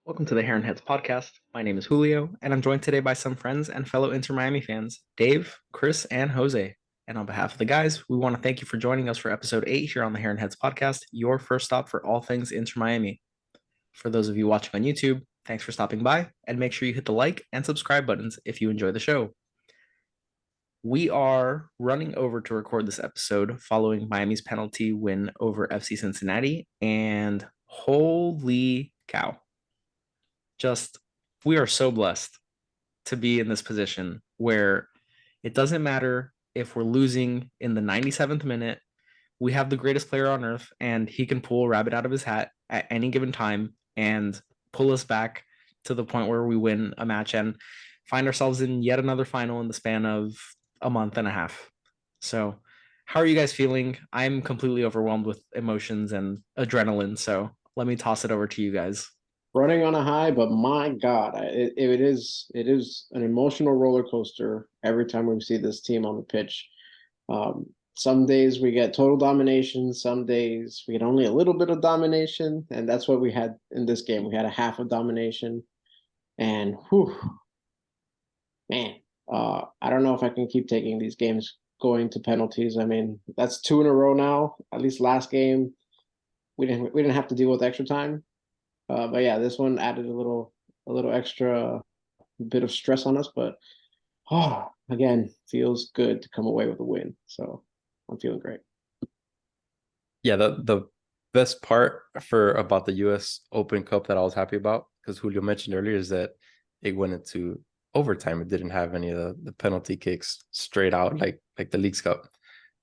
Welcome to the Heron Heads podcast. My name is Julio, and I'm joined today by some friends and fellow Inter Miami fans, Dave, Chris, and Jose. And on behalf of the guys, we want to thank you for joining us for episode 8 here on the Heron Heads podcast, your first stop for all things Inter Miami. For those of you watching on YouTube, thanks for stopping by, and make sure you hit the like and subscribe buttons if you enjoy the show. We are running over to record this episode following Miami's penalty win over FC Cincinnati, and holy cow. Just we are so blessed to be in this position where it doesn't matter if we're losing in the 97th minute. We have the greatest player on earth, and he can pull a rabbit out of his hat at any given time and pull us back to the point where we win a match and find ourselves in yet another final in the span of a month and a half. So, how are you guys feeling? I'm completely overwhelmed with emotions and adrenaline. So, let me toss it over to you guys. Running on a high, but my God, it is an emotional roller coaster every time we see this team on the pitch. Some days we get total domination, some days we get only a little bit of domination, and that's what we had in this game. We had a half of domination, and whew, man, I don't know if I can keep taking these games going to penalties. I mean, that's 2 in a row now. At least last game, we didn't have to deal with extra time. But yeah, this one added a little extra bit of stress on us. But again, feels good to come away with a win. So I'm feeling great. Yeah, the best part for about the US Open Cup that I was happy about, because Julio mentioned earlier, is that it went into overtime. It didn't have any of the penalty kicks straight out like the Leagues Cup.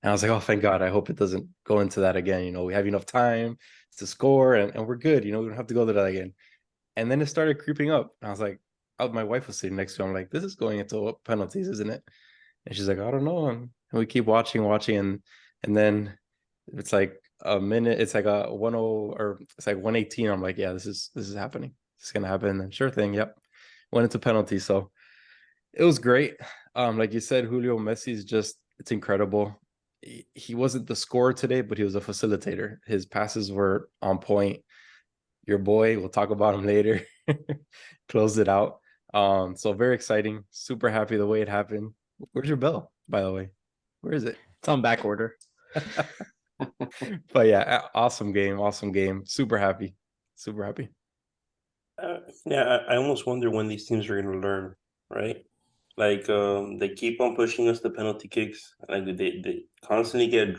And I was like, oh, thank God. I hope it doesn't go into that again. We have enough time to score and we're good. We don't have to go to that again. And then it started creeping up. And I was like, my wife was sitting next to me. I'm like, this is going into penalties, isn't it? And she's like, I don't know. And we keep watching. And then it's like a minute. It's like a 10 or it's like 118. I'm like, yeah, this is happening. It's going to happen. And sure thing. Yep. Went into penalties. So it was great. Like you said, Julio Messi is it's incredible. He wasn't the scorer today, but he was a facilitator. His passes were on point. Your boy, we'll talk about him later, closed it out. So very exciting. Super happy the way it happened. Where's your bell, by the way? Where is it? It's on back order. But yeah, awesome game. Super happy. Yeah, I almost wonder when these teams are going to learn, right? Like they keep on pushing us the penalty kicks. Like they constantly get,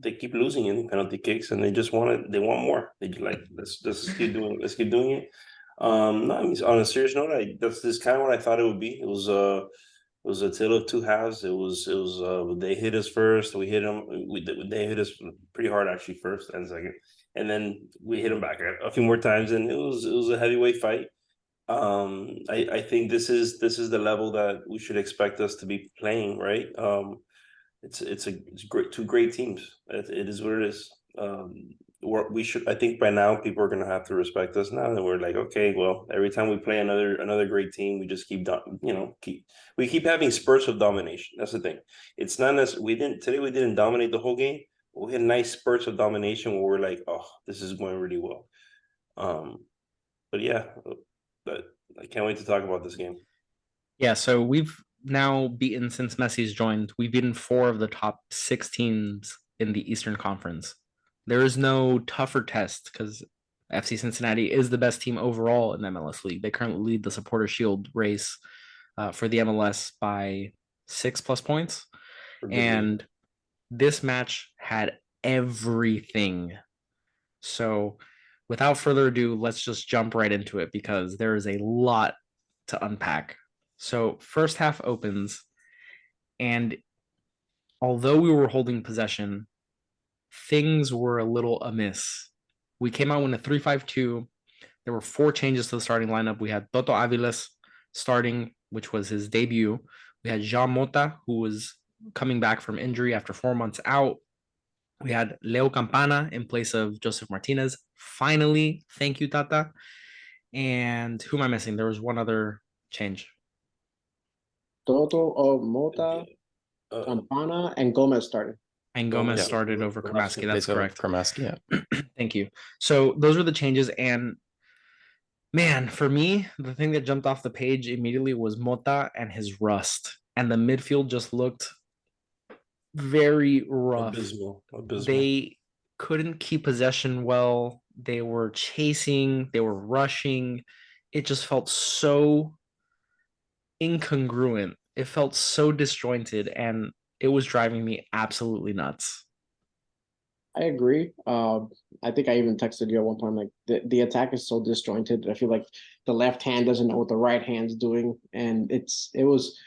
they keep losing in penalty kicks, and they just they want more. They just like let's keep doing it. Let's keep doing it. No, I mean, on a serious note, this kind of what I thought it would be. It was a tale of two halves. They hit us first. We hit them. They hit us pretty hard actually first and second, and then we hit them back a few more times, and it was a heavyweight fight. I think this is the level that we should expect us to be playing, right? It's great, two great teams. It is what it is. We should. I think by now people are gonna have to respect us now that we're like, okay, well, every time we play another great team, we just keep having spurts of domination. That's the thing. It's not as we didn't dominate the whole game. We had nice spurts of domination where we're like, oh, this is going really well. But yeah, but I can't wait to talk about this game. Yeah, so we've now beaten, since Messi's joined, we've beaten 4 of the top 6 teams in the Eastern Conference. There is no tougher test because FC Cincinnati is the best team overall in the MLS League. They currently lead the Supporter Shield race for the MLS by 6+ points. And this match had everything. So without further ado, let's just jump right into it because there is a lot to unpack. So first half opens, and although we were holding possession, things were a little amiss. We came out in a 3-5-2. There were 4 changes to the starting lineup. We had Toto Aviles starting, which was his debut. We had Jean Mota, who was coming back from injury after 4 months out. We had Leo Campana in place of Joseph Martinez. Finally, thank you, Tata. And who am I missing? There was one other change. Toto, Mota, Campana, and Gomez started. And Gomez started over Kramaski. That's correct. Kramaski, yeah. Thank you. So those are the changes. And Man, for me, the thing that jumped off the page immediately was Mota and his rust. And the midfield just looked very rough. Abysmal. They couldn't keep possession well. They were chasing, they were rushing. It just felt so incongruent. It felt so disjointed, and it was driving me absolutely nuts. I agree. I think I even texted you at one point, like the attack is so disjointed. I feel like the left hand doesn't know what the right hand's doing. And it was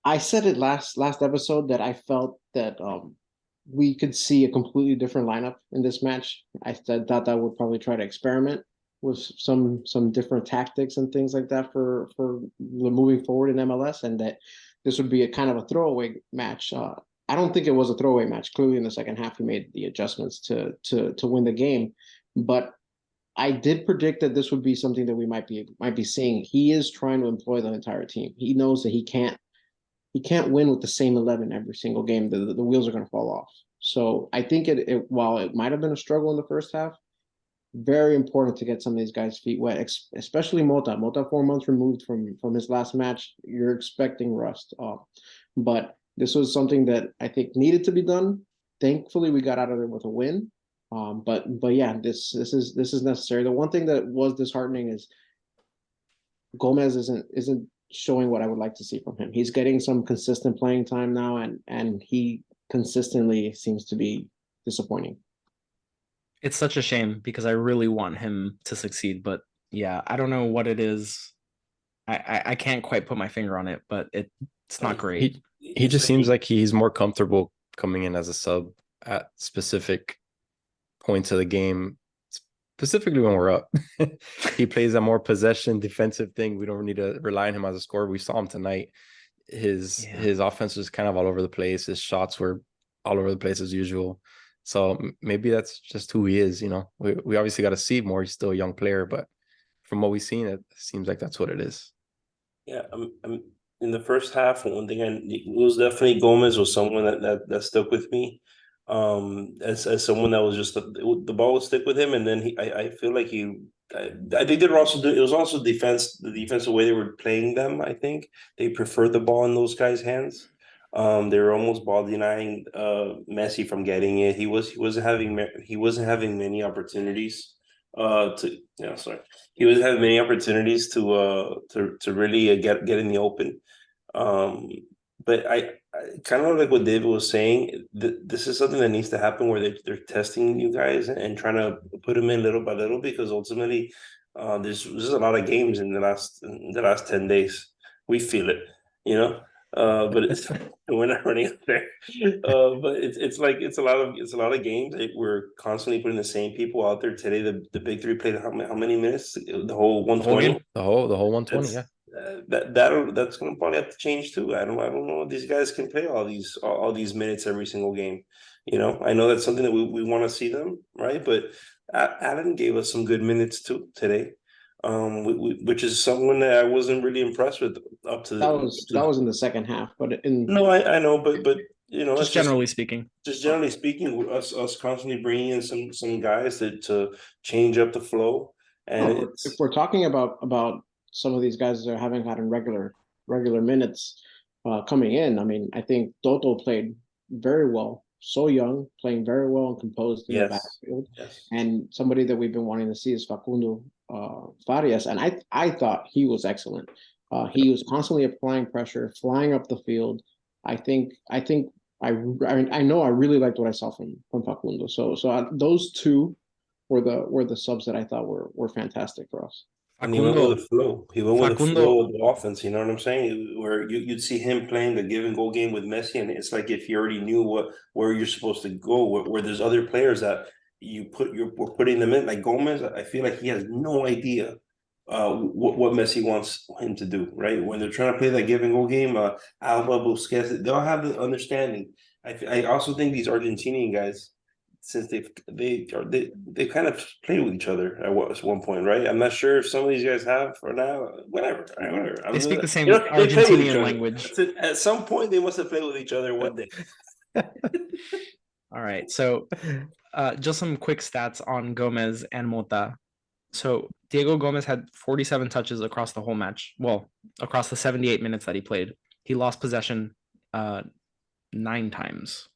I said it last episode that I felt that we could see a completely different lineup in this match. Thought that would probably try to experiment with some different tactics and things like that for moving forward in MLS, and that this would be a kind of a throwaway match. I don't think it was a throwaway match. Clearly, in the second half, he made the adjustments to win the game, but I did predict that this would be something that we might be seeing. He is trying to employ the entire team. He knows that he can't win with the same 11 every single game. The wheels are going to fall off. So I think while it might have been a struggle in the first half, very important to get some of these guys' feet wet, especially Mota. Mota, 4 months removed from his last match, you're expecting rust. But this was something that I think needed to be done. Thankfully, we got out of there with a win. But yeah, this is necessary. The one thing that was disheartening is Gomez isn't showing what I would like to see from him. He's getting some consistent playing time now, and he consistently seems to be disappointing. It's such a shame because I really want him to succeed, but yeah, I don't know what it is. I can't quite put my finger on it, but it's not great. He just seems like he's more comfortable coming in as a sub at specific points of the game, specifically when we're up. He plays a more possession defensive thing. We don't need to rely on him as a scorer. We saw him tonight. His offense was kind of all over the place. His shots were all over the place as usual. So maybe that's just who he is. We obviously got to see more. He's still a young player, but from what we've seen, it seems like that's what it is. Yeah, I'm in the first half. One thing it was definitely Gomez was someone that stuck with me. As someone that was just the ball would stick with him, and then I feel like I think they were also it was also the defensive way they were playing them. I think they preferred the ball in those guys' hands. They were almost ball denying Messi from getting it. He wasn't having many opportunities he wasn't having many opportunities to really get in the open. But I kind of like what David was saying. This is something that needs to happen where they're testing you guys and trying to put them in little by little, because ultimately, there's a lot of games in the last 10 days. We feel it, you know. But we're not running up there. But it's a lot of games. We're constantly putting the same people out there. Today, the big three played how many minutes? The whole 120. The whole 120. Yeah. That's gonna probably have to change too. I don't know if these guys can play all these minutes every single game. I know that's something that we want to see them, right? But Allen gave us some good minutes too today. Which is someone that I wasn't really impressed with up to that was in the second half, but no, I know, but just generally speaking, us constantly bringing in some guys to change up the flow, and if we're talking about some of these guys that haven't gotten regular minutes coming in, I mean, I think Toto played very well. So young, playing very well and composed in the backfield. Yes. And somebody that we've been wanting to see is Facundo Farias, and I thought he was excellent. He was constantly applying pressure, flying up the field. I know I really liked what I saw from Facundo. So those two were the subs that I thought were fantastic for us. And he went with the flow. He went with the flow of the offense. You know what I'm saying? Where you'd see him playing the give and go game with Messi, and it's like if you already knew where you're supposed to go. Where there's other players that we're putting them in, like Gomez. I feel like he has no idea what Messi wants him to do. Right, when they're trying to play that give and go game, Alba, Busquets, they'll have the understanding. I also think these Argentinian guys, since they kind of played with each other at one point, right? I'm not sure if some of these guys have or now. Whatever. They speak the same Argentinian language. At some point, they must have played with each other one day. All right, so just some quick stats on Gomez and Mota. So Diego Gomez had 47 touches across the whole match. Well, across the 78 minutes that he played. He lost possession 9 times.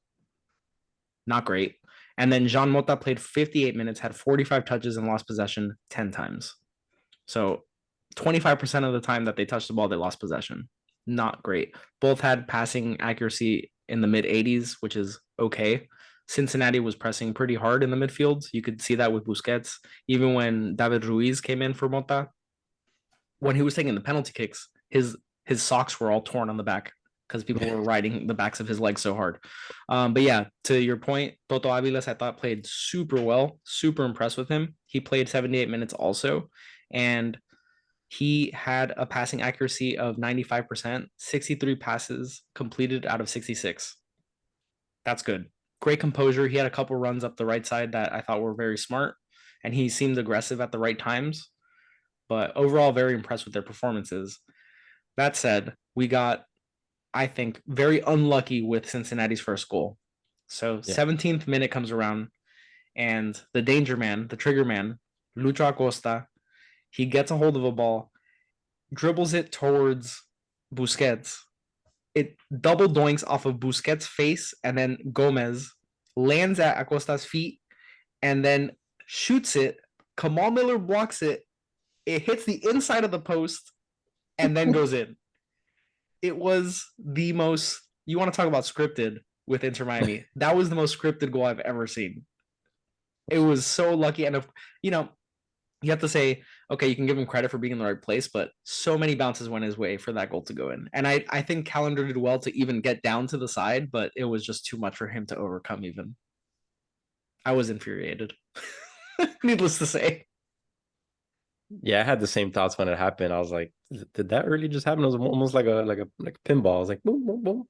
Not great. And then Jean Mota played 58 minutes, had 45 touches, and lost possession 10 times. So 25% of the time that they touched the ball, they lost possession. Not great. Both had passing accuracy in the mid 80s, which is okay. Cincinnati was pressing pretty hard in the midfield. You could see that with Busquets. Even when David Ruiz came in for Mota, when he was taking the penalty kicks, his socks were all torn on the back because people were riding the backs of his legs so hard. But yeah, to your point, Toto Aviles, I thought played super well. Super impressed with him. He played 78 minutes also. And he had a passing accuracy of 95%, 63 passes completed out of 66. That's good. Great composure. He had a couple runs up the right side that I thought were very smart, and he seemed aggressive at the right times. But overall, very impressed with their performances. That said, we got, I think, very unlucky with Cincinnati's first goal. So 17th minute comes around, and the danger man, the trigger man, Lucho Acosta, he gets a hold of a ball, dribbles it towards Busquets. It double doinks off of Busquets' face, and then Gomez lands at Acosta's feet and then shoots it. Kamal Miller blocks it. It hits the inside of the post and then goes in. It was the most, you want to talk about scripted with Inter Miami. That was the most scripted goal I've ever seen. It was so lucky. And, you know, you have to say, okay, you can give him credit for being in the right place, but so many bounces went his way for that goal to go in. And I think Callender did well to even get down to the side, but it was just too much for him to overcome even. I was infuriated. Needless to say. Yeah, I had the same thoughts when it happened. I was like, did that really just happen? It was almost like a pinball. I was like, boom, boom, boom.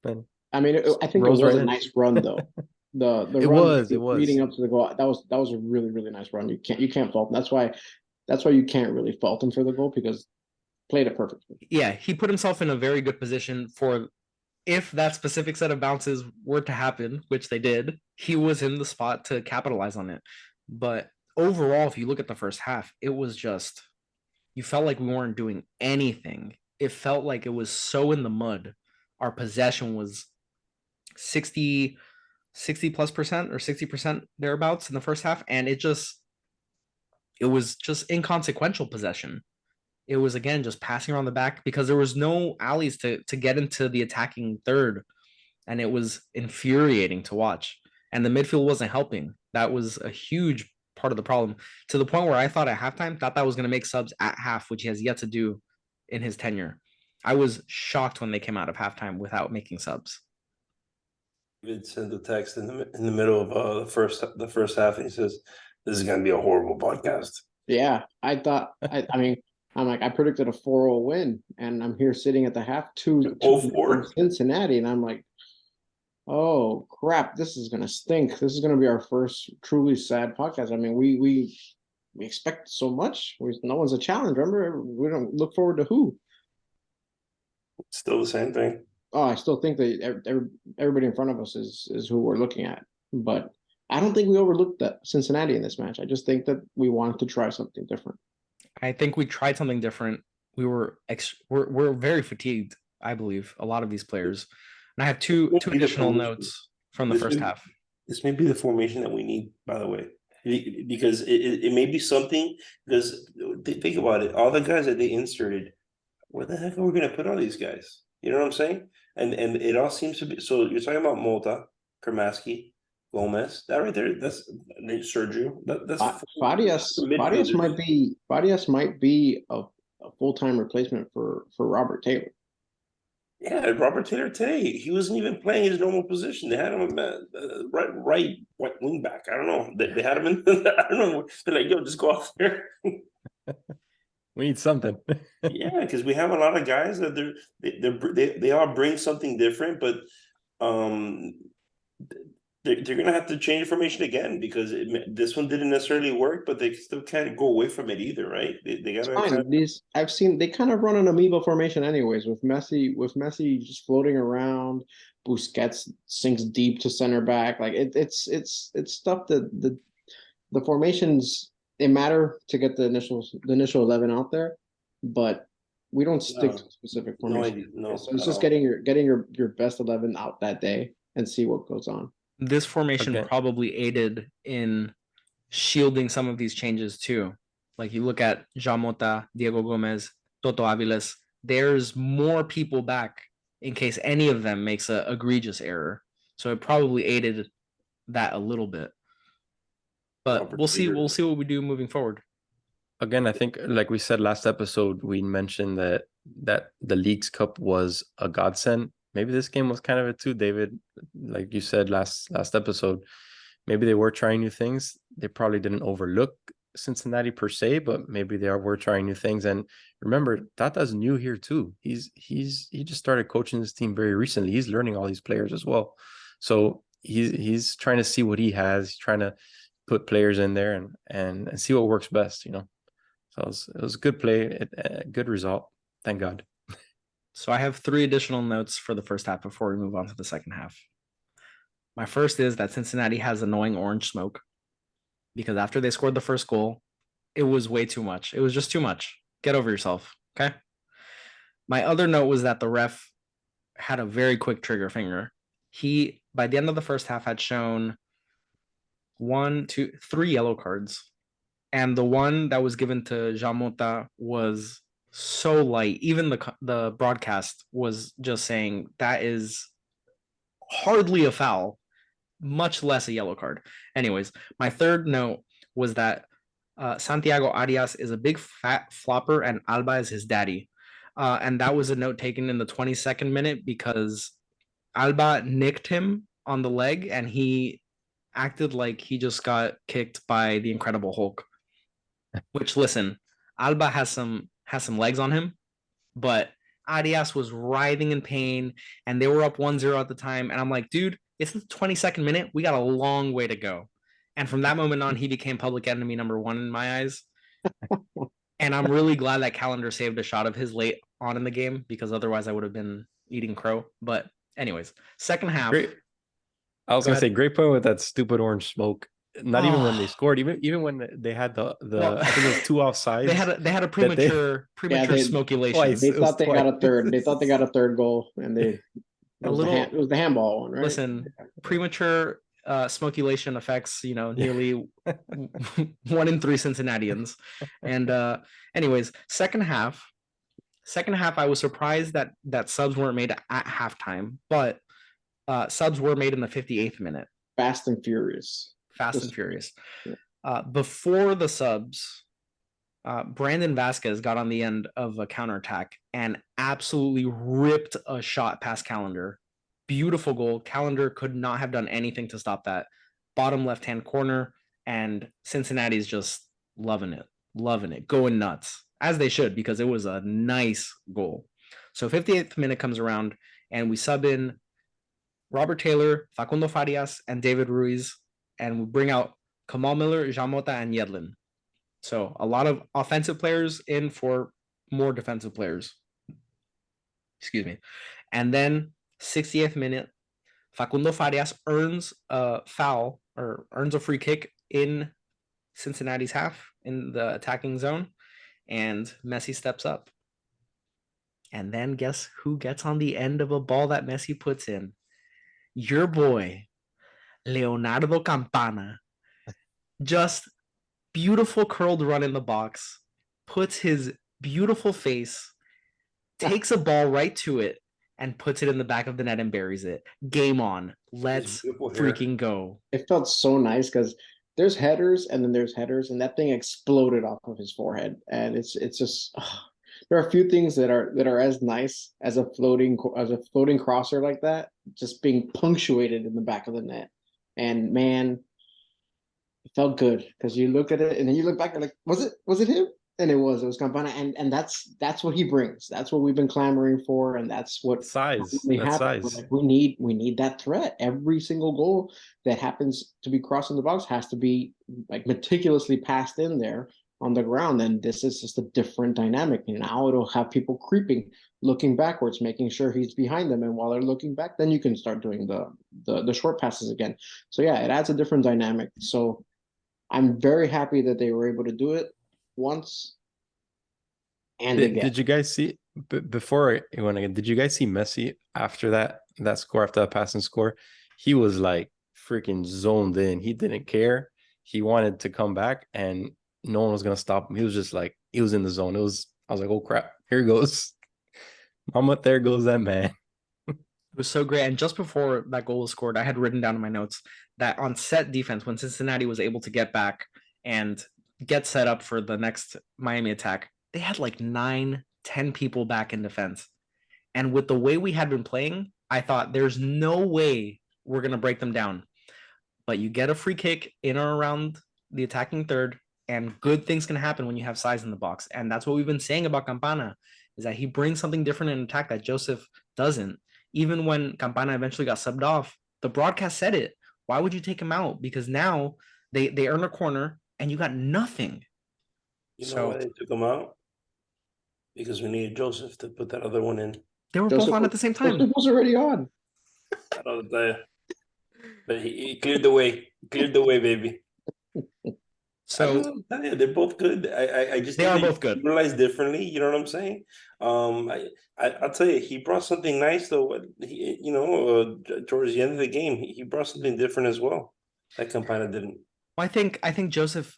And I mean, I think it was a nice run though. The run leading up to the goal, that was a really, really nice run. You can't fault him. That's why you can't really fault him for the goal, because played it perfectly. Yeah, he put himself in a very good position for, if that specific set of bounces were to happen, which they did, he was in the spot to capitalize on it. But overall, if you look at the first half, it was just, you felt like we weren't doing anything. It felt like it was so in the mud. Our possession was 60 plus percent or 60% thereabouts in the first half. And it was just inconsequential possession. It was, again, just passing around the back because there was no alleys to get into the attacking third. And it was infuriating to watch. And the midfield wasn't helping. That was a huge part of the problem, to the point where I thought at halftime, that was going to make subs at half, which he has yet to do in his tenure. I was shocked when they came out of halftime without making subs. David sent a text in the middle of the first half, and he says, "This is going to be a horrible podcast." Yeah, I thought. I mean, I'm like, I predicted a 4-0 win, and I'm here sitting at the half 2-4 Cincinnati, and I'm like, oh crap, this is gonna stink. This is gonna be our first truly sad podcast. I mean, we expect so much. No one's a challenge. Remember, we don't look forward to who. Still the same thing. Oh, I still think that everybody in front of us is who we're looking at. But I don't think we overlooked that Cincinnati in this match. I just think that we wanted to try something different. I think we tried something different. We're very fatigued, I believe, a lot of these players. And I have two additional notes from the first half. This may be the formation that we need, by the way, because it may be something. Because think about it, all the guys that they inserted, where the heck are we going to put all these guys? You know what I'm saying? And it all seems to be. So you're talking about Mota, Kermaski, Gomez. That right there, that's Sergio. That's Farias might be a full-time replacement for Robert Taylor. Yeah, Robert Taylor today, he wasn't even playing his normal position. They had him right wing back. I don't know. They had him in. I don't know. They're like, yo, just go out there. We need something. Yeah, because we have a lot of guys that they all bring something different, but they're gonna have to change formation again, because this one didn't necessarily work, but they still can't go away from it either, right? They gotta. I've seen they kind of run an amoeba formation anyways, with Messi just floating around. Busquets sinks deep to center back. Like it's stuff that the formations they matter to get the initial 11 out there, but we don't stick to No, a specific no formation. idea. No, So it's at just all. getting your best 11 out that day and see what goes on. This formation Okay. probably aided in shielding some of these changes too. Like you look at Jamota, Diego Gomez, Toto Aviles, there's more people back in case any of them makes a egregious error. So it probably aided that a little bit. But we'll see. We'll see what we do moving forward. Again, I think like we said last episode, we mentioned that the Leagues Cup was a godsend. Maybe this game was kind of it too, David. Like you said last episode, maybe they were trying new things. They probably didn't overlook Cincinnati per se, but maybe they were trying new things. And remember, Tata's new here too. He just started coaching this team very recently. He's learning all these players as well. So he's trying to see what he has. He's trying to put players in there and see what works best, you know. So it was a good play, a good result. Thank God. So I have 3 additional notes for the first half before we move on to the second half. My first is that Cincinnati has annoying orange smoke because after they scored the first goal, it was way too much. It was just too much. Get over yourself. Okay. My other note was that the ref had a very quick trigger finger. He, by the end of the first half, had shown 1, 2, 3 yellow cards. And the one that was given to Jamota was so light. Even the broadcast was just saying that is hardly a foul, much less a yellow card. Anyways, my third note was that Santiago Arias is a big fat flopper and Alba is his daddy. And that was a note taken in the 22nd minute because Alba nicked him on the leg and he acted like he just got kicked by the Incredible Hulk. Which, listen, Alba has some legs on him, but Arias was writhing in pain and they were up 1-0 at the time. And I'm like, dude, it's the 22nd minute. We got a long way to go. And from that moment on, he became public enemy number 1 in my eyes. And I'm really glad that Calendar saved a shot of his late on in the game because otherwise I would have been eating crow. But anyways, second half. Great. I was gonna say great point with that stupid orange smoke. Not even when they scored, even when they had the Well, I think it was 2 offsides. They had a premature smokulation. Twice. They It was thought they twice. got a third. They thought they got a third goal, and it was the handball one, right? Listen, premature smokulation affects nearly 1 in 3 Cincinnatians. And anyways, second half, I was surprised that subs weren't made at halftime, but subs were made in the 58th minute. Fast and furious. Before the subs, Brandon Vasquez got on the end of a counterattack and absolutely ripped a shot past Calendar. Beautiful goal. Calendar could not have done anything to stop that. Bottom left-hand corner, and Cincinnati's just loving it, going nuts, as they should, because it was a nice goal. So 58th minute comes around, and we sub in Robert Taylor, Facundo Farias, and David Ruiz, and we bring out Kamal Miller, Jamota, and Yedlin. So a lot of offensive players in for more defensive players. Excuse me. And then 60th minute, Facundo Farias earns a foul or earns a free kick in Cincinnati's half in the attacking zone, and Messi steps up. And then guess who gets on the end of a ball that Messi puts in? Your boy, Leonardo Campana. Just beautiful curled run in the box, puts his beautiful face, takes a ball right to it, and puts it in the back of the net and buries it. Game on. Let's freaking go. It felt so nice because there's headers and then there's headers, and that thing exploded off of his forehead. And it's just there are a few things that are as nice as a floating crosser like that, just being punctuated in the back of the net. And man, it felt good because you look at it and then you look back and like, was it him? And it was Campana, and that's what he brings. That's what we've been clamoring for, and that's what size. Like, we need that threat. Every single goal that happens to be crossing the box has to be like meticulously passed in there on the ground. And this is just a different dynamic. And now it'll have people creeping, looking backwards, making sure he's behind them. And while they're looking back, then you can start doing the short passes again. So yeah, it adds a different dynamic. So I'm very happy that they were able to do it once and again. Did you guys see before it went again? Did you guys see Messi after that score, after that passing score? He was like freaking zoned in. He didn't care. He wanted to come back, and no one was gonna stop him. He was just like, he was in the zone. I was like, oh crap, here he goes. Mama, there goes that man. It was so great. And just before that goal was scored, I had written down in my notes that on set defense, when Cincinnati was able to get back and get set up for the next Miami attack, they had like 9-10 people back in defense. And with the way we had been playing, I thought there's no way we're going to break them down. But you get a free kick in or around the attacking third, and good things can happen when you have size in the box. And that's what we've been saying about Campana, is that he brings something different in attack that Joseph doesn't. Even when Campana eventually got subbed off, the broadcast said it. Why would you take him out? Because now they earn a corner and you got nothing. You know why they took him out? Because we needed Joseph to put that other one in. They were Joseph both on at the same time. Joseph was already on. I don't know, but he cleared the way. Cleared the way, baby. So they're both good. I just they think are both good. Utilized differently. You know what I'm saying? I'll tell you, he brought something nice though. Towards the end of the game, he brought something different as well. That Campana didn't. Well, I think Joseph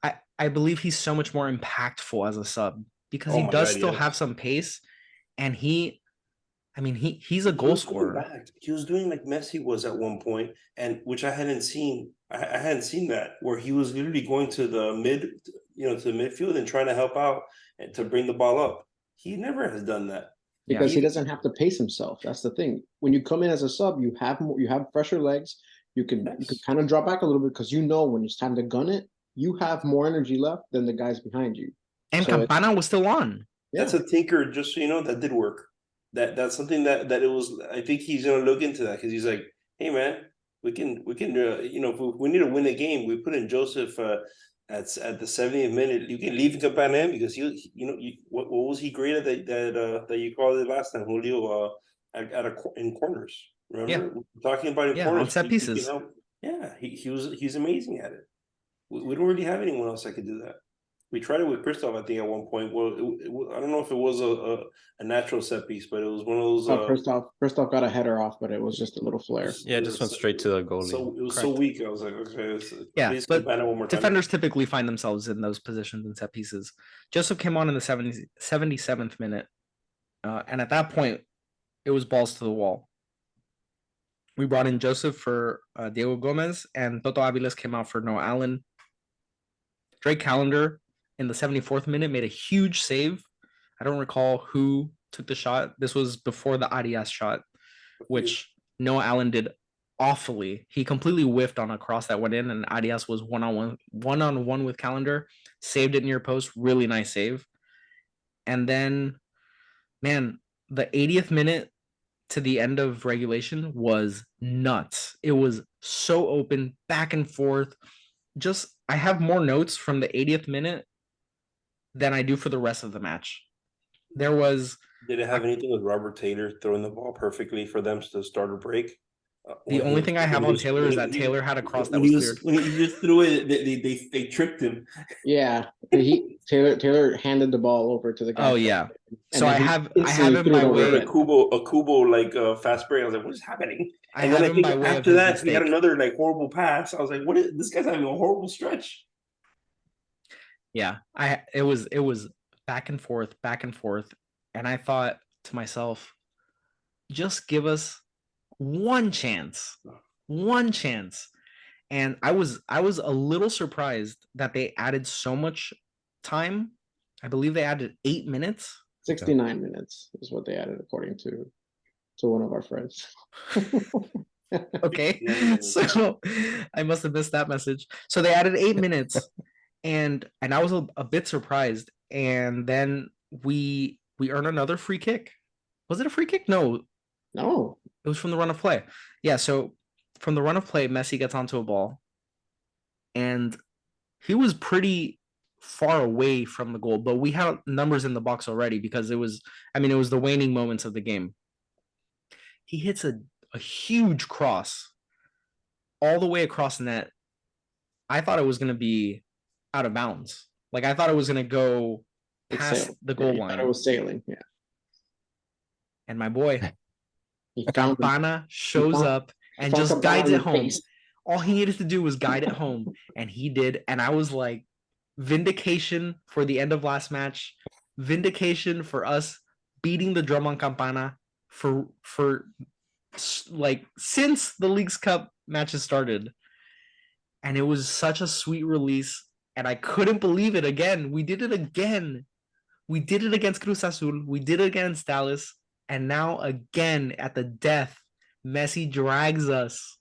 I believe he's so much more impactful as a sub because he does still have some pace, and he's a goal scorer. He was doing like Messi was at one point, and which I hadn't seen. I hadn't seen that, where he was literally going to the midfield and trying to help out and to bring the ball up. He never has done that because he doesn't have to pace himself. That's the thing. When you come in as a sub, you have fresher legs. You can kind of drop back a little bit because you know when it's time to gun it, you have more energy left than the guys behind you. And so Campana was still on. That's a tinker, just so you know, that did work. That's something that it was. I think he's gonna look into that because he's like, hey man, we can if we need to win a game, we put in Joseph at the 70th minute. You can leave Campana in because what was he great at that you called it last time, Julio, in corners. Remember talking about in corners, on set pieces. He's amazing at it. We don't really have anyone else that could do that. We tried it with Christoph, I think, at one point. Well, I don't know if it was a natural set piece, but it was one of those. Christoph got a header off, but it was just a little flare. Yeah, it just went straight to the goalie. So it was so weak. I was like, okay, but defenders typically find themselves in those positions in set pieces. Joseph came on in the 77th minute, and at that point, it was balls to the wall. We brought in Joseph for Diego Gomez, and Toto Aviles came out for Noah Allen. Drake Callender in the 74th minute made a huge save. I don't recall who took the shot. This was before the Arias shot, which Noah Allen did awfully. He completely whiffed on a cross that went in, and Arias was one-on-one with Callender, saved it near post. Really nice save. And then, man, the 80th minute to the end of regulation was nuts. It was so open, back and forth. I have more notes from the 80th minute than I do for the rest of the match. Did it have anything with Robert Taylor throwing the ball perfectly for them to start a break? The only thing I have on Taylor is that Taylor had a cross that was cleared. When he just threw it, they tricked him. Yeah, Taylor handed the ball over to the guy. Oh yeah. So I have him by way a Kubo like fast break. I was like, what is happening? And then I think after that, he had another like horrible pass. I was like, what is this guy's having a horrible stretch? Yeah, it was back and forth, and I thought to myself, just give us one chance. And I was a little surprised that they added so much time. I believe they added 8 minutes. 69 minutes is what they added, according to one of our friends. Okay, so I must have missed that message. So they added 8 minutes, and I was a bit surprised. And then we earned another free kick. Was it a free kick? No, it was from the run of play. Yeah, so from the run of play, Messi gets onto a ball, and he was pretty far away from the goal, but we had numbers in the box already because it was the waning moments of the game. He hits a huge cross all the way across net. I thought it was going to be out of bounds. Like I thought it was going to go It past sailed. the Yeah, goal you thought line. it was sailing. Yeah. And my boy, He found the- Campana shows found- up and found just Campana guides in it the home. face. All he needed to do was guide it home, and he did. And I was like, vindication for the end of last match, vindication for us beating the drum on Campana for like since the League's Cup matches started. And it was such a sweet release, and I couldn't believe it again. We did it again. We did it against Cruz Azul. We did it against Dallas. And now again at the death, Messi drags us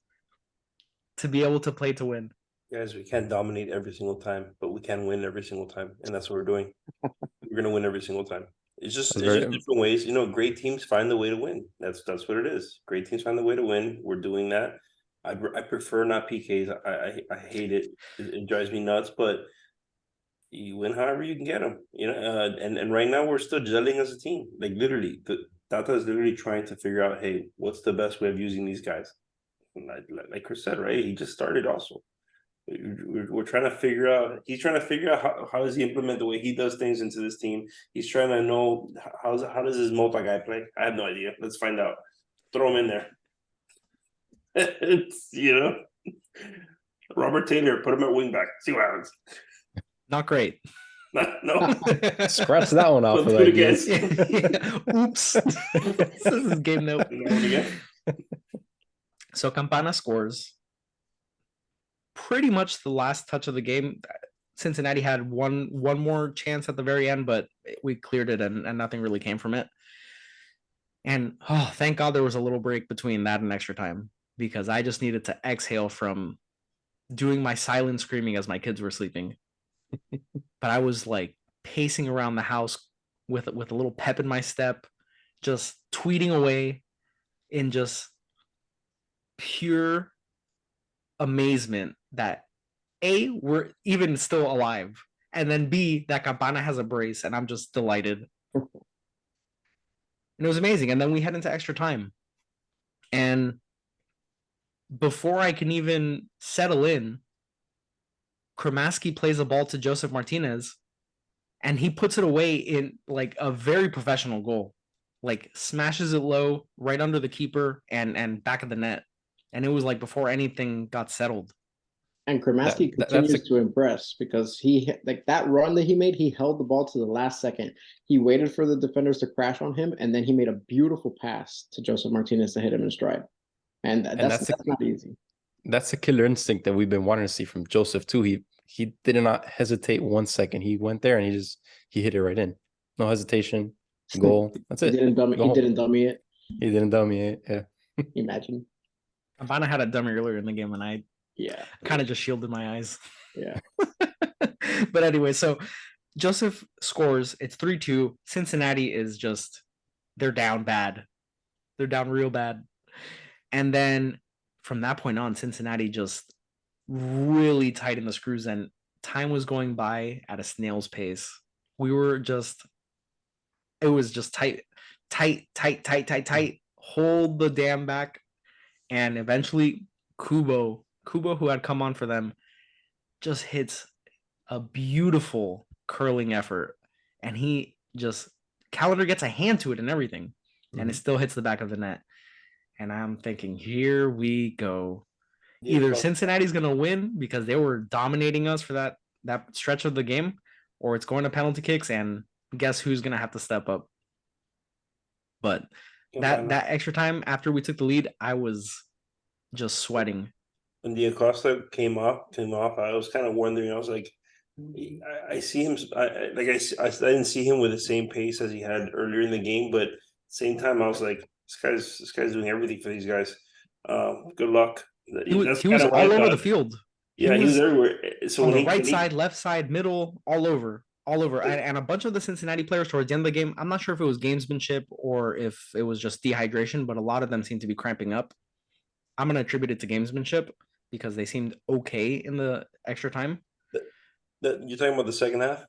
to be able to play to win. Guys, we can't dominate every single time, but we can win every single time, and that's what we're doing. We're gonna win every single time. It's just different ways. You know, great teams find the way to win. That's what it is. Great teams find the way to win. We're doing that. I prefer not PKs. I hate it. It drives me nuts. But you win however you can get them. You know, and right now we're still gelling as a team. Like literally, Tata is literally trying to figure out, hey, what's the best way of using these guys? And like Chris said, right? He just started also. We're trying to figure out. He's trying to figure out how does he implement the way he does things into this team. He's trying to know how does his multi guy play. I have no idea. Let's find out. Throw him in there. It's Robert Taylor. Put him at wing back. See what happens. Not great. No. Scratch that one off. Let's do it again. Oops. This is game note. So Campana scores. Pretty much the last touch of the game. Cincinnati had one more chance at the very end, but we cleared it and nothing really came from it. And thank God there was a little break between that and extra time, because I just needed to exhale from doing my silent screaming as my kids were sleeping. But I was like pacing around the house with a little pep in my step, just tweeting away in just pure amazement that A, we're even still alive, and then B, that Campana has a brace, and I'm just delighted. And it was amazing. And then we head into extra time. And before I can even settle in, Kremaski plays a ball to Joseph Martinez, and he puts it away in like a very professional goal. Like smashes it low right under the keeper and back of the net. And it was like before anything got settled. And Kremaski continues to impress, because he, like that run that he made, he held the ball to the last second. He waited for the defenders to crash on him, and then he made a beautiful pass to Joseph Martinez to hit him in stride. And that's not easy. That's a killer instinct that we've been wanting to see from Joseph too. He did not hesitate 1 second. He went there and he hit it right in. No hesitation. Goal. That's it. He didn't dummy it. He didn't dummy it. Yeah. Imagine. Campana had a dummy earlier in the game, and I kind of just shielded my eyes. Yeah. But anyway, so Joseph scores. It's 3-2. Cincinnati is just, they're down bad. They're down real bad. And then from that point on, Cincinnati just really tightened the screws, and time was going by at a snail's pace. We were just, it was just tight. Hold the dam back. And eventually Kubo, who had come on for them, just hits a beautiful curling effort. And he just, Callender gets a hand to it and everything. And it still hits the back of the net. And I'm thinking, here we go. Either Cincinnati's going to win because they were dominating us for that stretch of the game, or it's going to penalty kicks, and guess who's going to have to step up. But that extra time after we took the lead, I was just sweating. When the Acosta came off, I was kind of wondering. I was like, I see him. I didn't see him with the same pace as he had earlier in the game, but at the same time, I was like, this guy's doing everything for these guys. Good luck. He was all over the field. He was everywhere. So on the right side, left side, middle, all over. And a bunch of the Cincinnati players towards the end of the game, I'm not sure if it was gamesmanship or if it was just dehydration, but a lot of them seemed to be cramping up. I'm going to attribute it to gamesmanship because they seemed okay in the extra time. You're talking about the second half?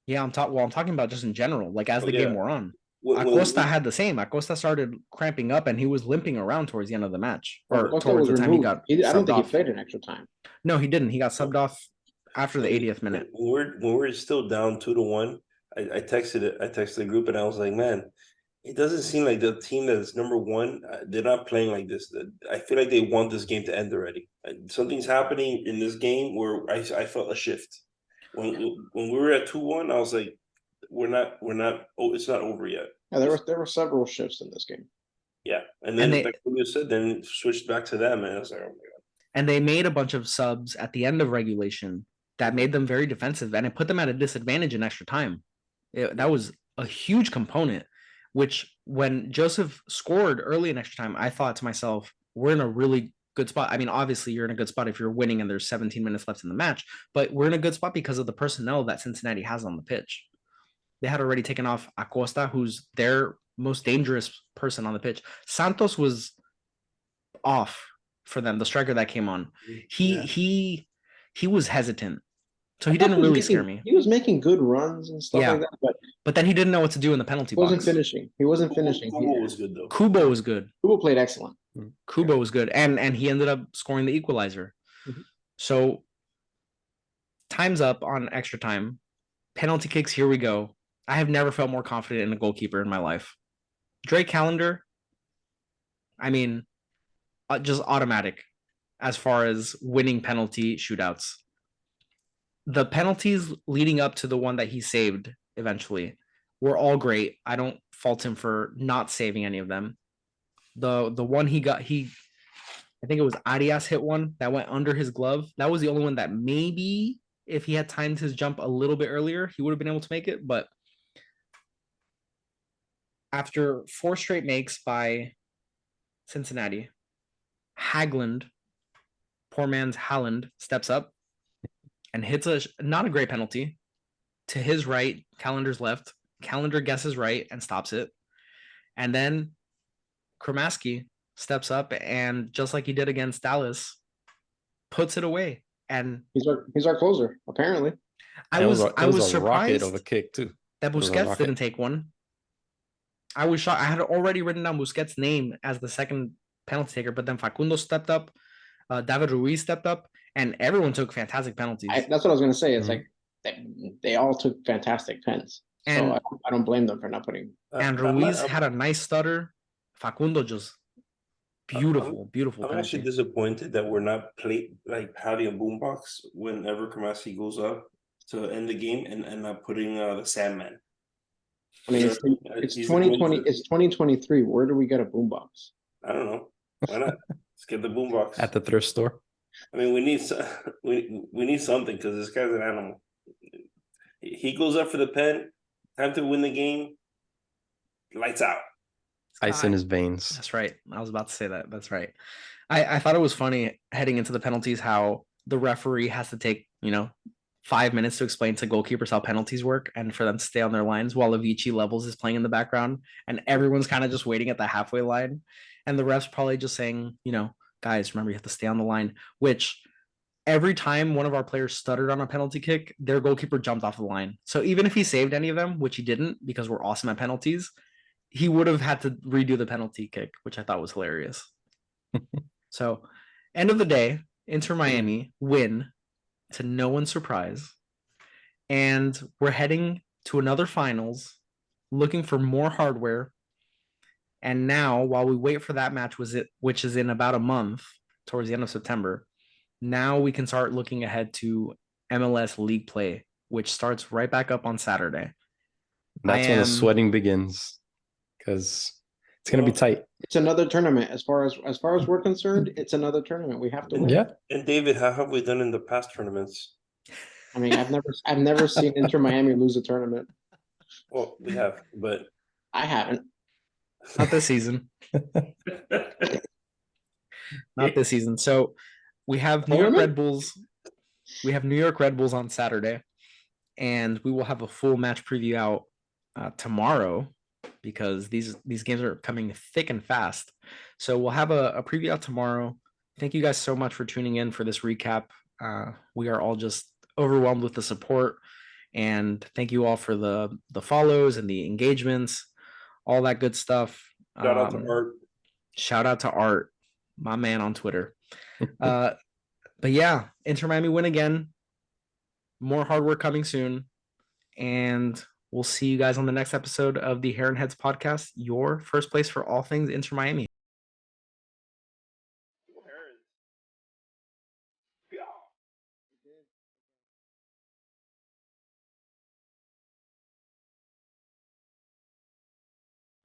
Yeah, I'm talking about just in general, like as the game wore on. Acosta had the same. Acosta started cramping up and he was limping around towards the end of the match, or Acosta towards was the time he removed. got I don't subbed think off. he played an extra time. No, he didn't. He got subbed off after the 80th minute. When we're still down 2-1, I texted it. I texted the group and I was like, man, it doesn't seem like the team that's number one. They're not playing like this. I feel like they want this game to end already. Something's happening in this game where I felt a shift. When we were at 2-1, I was like, we're not. Oh, it's not over yet. Yeah, there were several shifts in this game. Yeah, and then like you said, then it switched back to them, and I was like, oh my god. And they made a bunch of subs at the end of regulation that made them very defensive, and it put them at a disadvantage in extra time. That was a huge component. Which when Joseph scored early in extra time, I thought to myself, we're in a really good spot. I mean, obviously you're in a good spot if you're winning and there's 17 minutes left in the match, but we're in a good spot because of the personnel that Cincinnati has on the pitch. They had already taken off Acosta, who's their most dangerous person on the pitch. Santos was off for them, the striker that came on. He was hesitant. So he didn't really scare me. He was making good runs and stuff like that, but then he didn't know what to do in the penalty box. He wasn't finishing. Kubo was good though. Kubo was good. Kubo played excellent. Kubo was good, and he ended up scoring the equalizer. Mm-hmm. So time's up on extra time. Penalty kicks. Here we go. I have never felt more confident in a goalkeeper in my life. Drake Callender. I mean, just automatic as far as winning penalty shootouts. The penalties leading up to the one that he saved eventually were all great. I don't fault him for not saving any of them. The one he got, I think it was Arias hit one that went under his glove. That was the only one that maybe if he had timed his jump a little bit earlier, he would have been able to make it. But after 4 straight makes by Cincinnati, Hagland, poor man's Haaland, steps up and hits not a great penalty to his right, Calendar's left. Callender guesses right and stops it. And then Kramaski steps up and just like he did against Dallas, puts it away. And he's our closer, apparently. I was surprised of a kick too. That Busquets didn't take one. I was shocked. I had already written down Busquets' name as the second penalty taker, but then Facundo stepped up, David Ruiz stepped up, and everyone took fantastic penalties. That's what I was going to say. It's like they all took fantastic pens. And so I don't blame them for not putting. And Ruiz had a nice stutter. Facundo just beautiful. I'm actually disappointed that we're not having a boombox whenever Kamasi goes up to end the game and not putting the Sandman. I mean, it's 2020. It's 2023. Where do we get a boombox? I don't know. Why not? Let's get the boombox at the thrift store. I mean, we need something because this guy's an animal. He goes up for the pen. Time to win the game. Lights out. Ice in his veins. That's right. I was about to say that. That's right. I thought it was funny heading into the penalties how the referee has to take 5 minutes to explain to goalkeepers how penalties work and for them to stay on their lines while Avicii Levels is playing in the background and everyone's kind of just waiting at the halfway line and the ref's probably just saying, guys, remember you have to stay on the line, which every time one of our players stuttered on a penalty kick, their goalkeeper jumped off the line. So even if he saved any of them, which he didn't because we're awesome at penalties, he would have had to redo the penalty kick, which I thought was hilarious. So end of the day, Inter Miami win to no one's surprise. And we're heading to another finals, looking for more hardware. And now, while we wait for that match, which is in about a month, towards the end of September, now we can start looking ahead to MLS League Play, which starts right back up on Saturday. That's when the sweating begins, because it's going to be tight. It's another tournament. As far as we're concerned, it's another tournament. We have to win. Yeah. And David, how have we done in the past tournaments? I mean, I've never seen Inter Miami lose a tournament. Well, we have, but I haven't. Not this season. Not this season. So we have New York Red Bulls. We have New York Red Bulls on Saturday, and we will have a full match preview out tomorrow because these games are coming thick and fast. So we'll have a preview out tomorrow. Thank you guys so much for tuning in for this recap. We are all just overwhelmed with the support, and thank you all for the follows and the engagements. all that good stuff. Shout out to Art. Shout out to Art, my man on Twitter. But yeah, Inter Miami win again. More hard work coming soon. And we'll see you guys on the next episode of the Heron Heads podcast, your first place for all things Inter Miami.